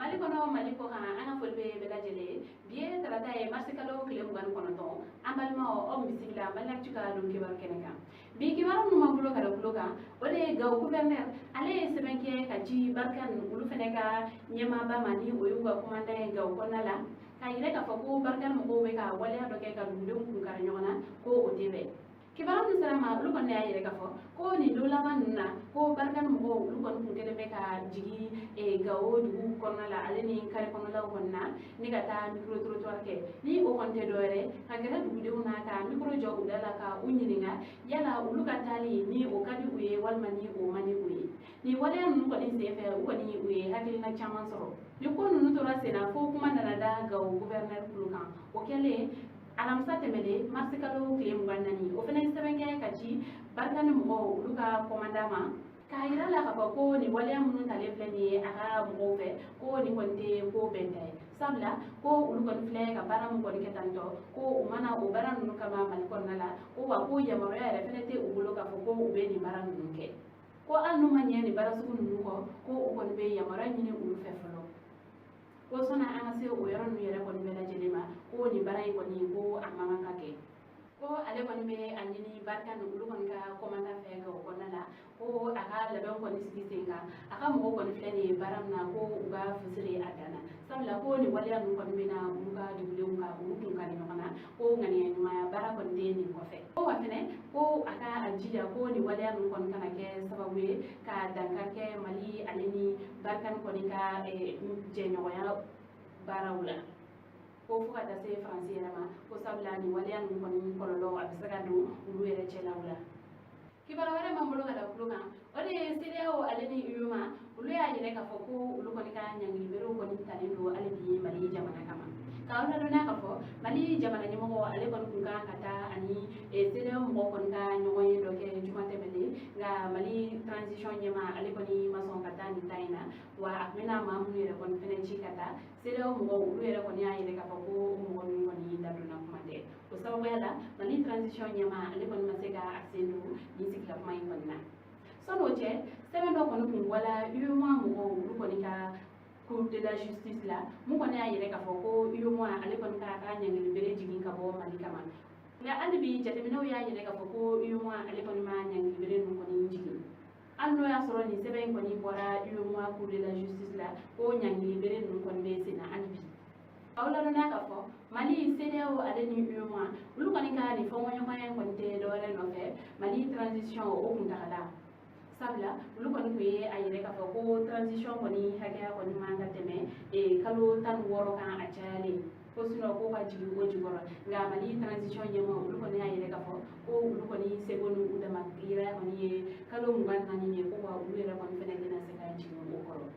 mali kono mali ko kan ana folbe be dajele biye tarata e marsikalo kile mugan kono to ambalma o bisigla balak cuka dum kibar keneka bi kibar no mambulo kada buloka ode gaw gouverneur ale sebenke kaji barkan ulu feneka nyema ba mani oyuga komanda gaw konala kayire ka fako barkan mo be ka wala do ke ka dum kun kar nyona ko otebe kibaram ni sarama ulu kon ne ayire ka fo ko ni dola manna ko barkan mo ulu kon kun kede be ka jigi e gawo du konala ale ni kare konala konna ni kata micro trottoir ke ni o konte dore ka gara du de una ka micro jogu dala ka unyininga yala ulu ka tali ni o kadi uye walmani o mani uye ni wala nu ko ni sefe ko ni uye hakili na chaman soro ni ko nu to rasena fo kuma dana da gawo gouverneur kulukan o kele alamsa temele marsikalo klem gwanani o fena sebenke kaji barkan mo ulu ka komandama kayira la ka ko ni wale mun tale fleni aga mo fe ko ni konte ko bente sabla ko ulu kon fle ka baram ko ke tanto ko umana o baram nu kama mal kon nala ko wa ko ya maro ya fenete ugulo ka ko ube ni baram nu ke ko anu manye ni barasu nu ko o kon be ya maro ni ulu fe folo ko sona anga se o yoro nu yere kon be la jelema ko ni baray ko ni ko amama kake ko ale kon be anini barkan ulu kon ka komanda fe go konala ko aka laban kon sigisenga aka mo kon fleni baram na ko uga fusire adana sabla ko ni waliya nu kon bina muka dubule muka mutun kan no kana ko ngani ma bara kon de ni ko fe ko watene ko aka ajiya ko ni waliya nu kon kana ke sababu ka dankar ke mali aleni barkan kon ka jenyo ya barawula ko fuka ta se français rama ko sabla ni waliya nu kon kololo abisaka do ulu ere chelawula kibara wara mambulo kada kuluka ode CEDEAO aleni uyuma ulu ya yire ka foko ulu kon ka nyangil bero kon talindo alibi mali jamana kama kauna dona ka fo mali jamana nyimo ale kon kunka kata ani CEDEAO mo kon ka nyoy do ke jumate bele ga mali transition nyema ale kon ni mason kata ni taina wa akmena mamu yere kon fenenchi kata CEDEAO mo ulu yere kon ya yire ka foko mo kon ni daduna kumate ko sababu yala mali transition nyema ale kon masega aksendu ni sikla mai konna sono che semendo kon kun wala yuma mo ulu kon ka cour de la justice la mu ko ne ayire ka foko yuma ale kon ka ka nyangil bere jigin ka bo mali kama nga alibi jatemino ya ayire ka foko yuma ale kon ma nyangil bere nu ko ni jigin anno ya soro ni seben ko ni bora yuma cour de la justice la ko nyangil bere nu kon be sina alibi awla na ka fo mali CEDEAO ale ni yuma lu kon ka ni fo mo nyoma en kon te do re no fe mali transition o kun takala sabla lu kon ko ye ayire ka fo ko transition ko ni haga ko ni manga teme e kalo tan woro kan achale ko suno ko ba jigi o jigoro nga mali transition yemo lu kon ayire ka fo ko lu kon ni segonu udama ira ko ni kalo mugan tan ni ko wa lu era kon fene dina se kan jigi o koro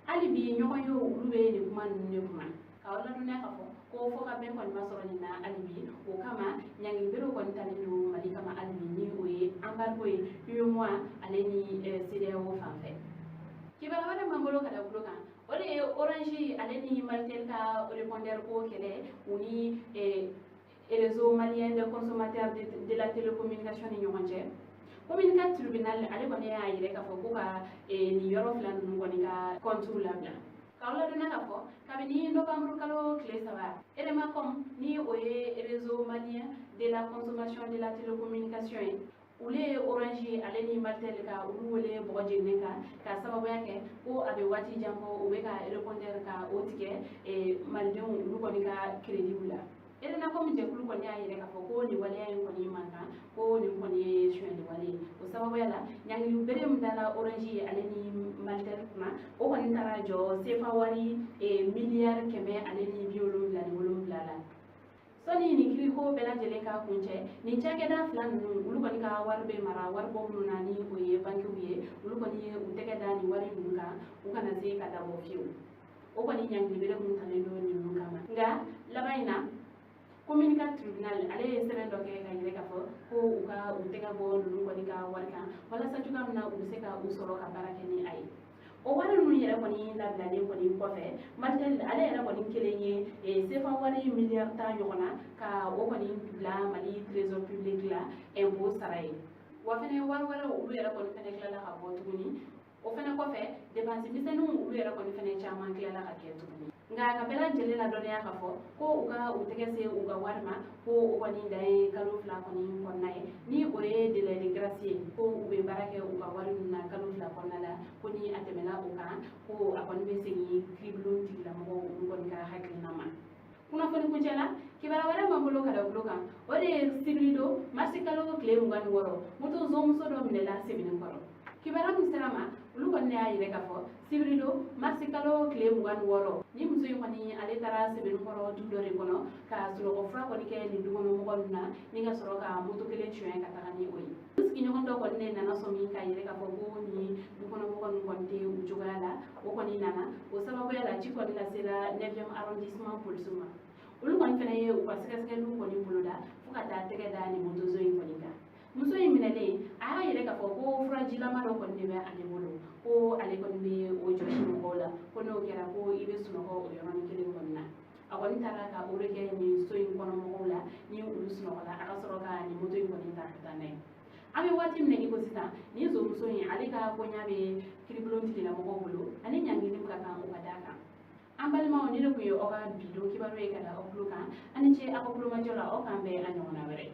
ali bi nyoko yo lu be ni kuma ni kuma kawla duna ka fo ko fo ka ben kon masoro ni na alibi o kama nyangi biro kon tanido mali kama alibi ni o ye ambargo ye yumwa aleni CEDEAO fanfe kibara wala mambolo kada bloka ode orange aleni maltel ka répondeur ko kele uni réseau malien de consommateurs de la télécommunication ni nyonje communicat tribunal ale ko ne ayire ka fo ko ka ni yoro flan ngo ni ka contrôlable kawla dona ka fo kabini novembre kalo clé saba elema comme ni oye réseau malien de la consommation de la télécommunication ule orange aleni martel ka ule boje neka ka sababu yake ko abe wati jambo ube ka répondeur ka otike maldon ulu ko ni ka crédible ere na comme je kulu ko ni ayire ka fo ko ni wale en ko ni manka ko ni ko ni shwende wale o sababu yala nyangi yu bere mdala orange aleni malter na o ko ni tarajo sefa wari milliard keme aleni biolo la ni wolo la soni ni kiri ko bela jele ka kunche ni chake da flan ulu ko ni ka warbe mara warbo nuna ni o ye banki wiye ulu ko ni uteke da ni wari nunga ukana se ka da bo fiu o ko ni nyangi bere mun tanelo ni nunga ma nga labaina communicat tribunal ale seben do ke ka yire ka fo ko uka uteka bo nunu ko ni ka warka wala sa juga na use ka usoro ka barake ni ai o wari nu yere ko ni labla ni ko ni ko fe martel ale yere ko ni kelenye sefa wari milliard ta yona ka o ko ni bla mali trésor public la impôt saray wa fene war wara o yere ko ni fene kala ka bo tuguni o fana kɔfɛ dépense misɛnninw olu yɛrɛ kɔni fana caman tilala ka kɛ tuguni nka ka bɛɛ lajɛlen la dɔnniya k'a fɔ ko u ka u tɛgɛ se u ka wari ma ko o kɔni dan ye kalo 2 kɔni kɔnɔna ye ni o ye délai de grâce ye ko u bɛ baara kɛ u ka wari ninnu na kalo 2 kɔnɔna la ko ni a tɛmɛna o kan ko a kɔni bɛ segin kiiribulon tigilamɔgɔw olu kɔni ka hakilina ma kunnafoni kuncɛ la kibaruya wɛrɛ b'an bolo ka da tulo kan o de ye sibiri don marisi kalo tile 26 moto zɔnmuso dɔ minɛla Sebenikɔrɔ kibaruya min sera ma olu kɔni y'a yɛrɛ k'a fɔ sibiri don marisi kalo tile 26 ni muso in kɔni ale taara Sebenikɔrɔ du dɔ de kɔnɔ ka sunɔgɔ fura kɔni kɛ nin dukɔnɔmɔgɔ ninnu na ni ka sɔrɔ ka moto kelen suɲɛ ka taga ni o ye sigiɲɔgɔn dɔ kɔni ne nana sɔn min k'a yɛrɛ k'a fɔ ko ni dukɔnɔmɔgɔ ninnu kɔni tɛ u cogoya la o kɔni nana o sababuya la ci kɔni lasela 9e arrondissement polisiw ma olu kɔni fana ye u ka sɛgɛsɛgɛliw kɔni boloda fo ka taa tɛgɛ da nin motozo in kɔni kan muso in minɛlen a y'a yɛrɛ k'a fɔ ko furajilama dɔ kɔni de bɛ ale bolo ko ale kɔni bɛ o jɔsi mɔgɔw la ko n'o kɛra ko i bɛ sunɔgɔ o yɔrɔnin kelen kɔni na a kɔni taara ka o de kɛ nin so in kɔnɔ mɔgɔw la ni olu sunɔgɔla a ka sɔrɔ ka nin moto in kɔni ta ka taa n'a ye an bɛ waati min na i ko sisan nin muso in ale ka kɔɲa bɛ kiiribulon tigilamɔgɔw bolo ani ɲangili ka kan o ka d'a kan an balimaw ni de tun ye aw ka bidon kibaru ye ka da aw tulo kan ani ce aw ka kulomajɔ la aw k'an bɛn a ɲɔgɔnna wɛrɛ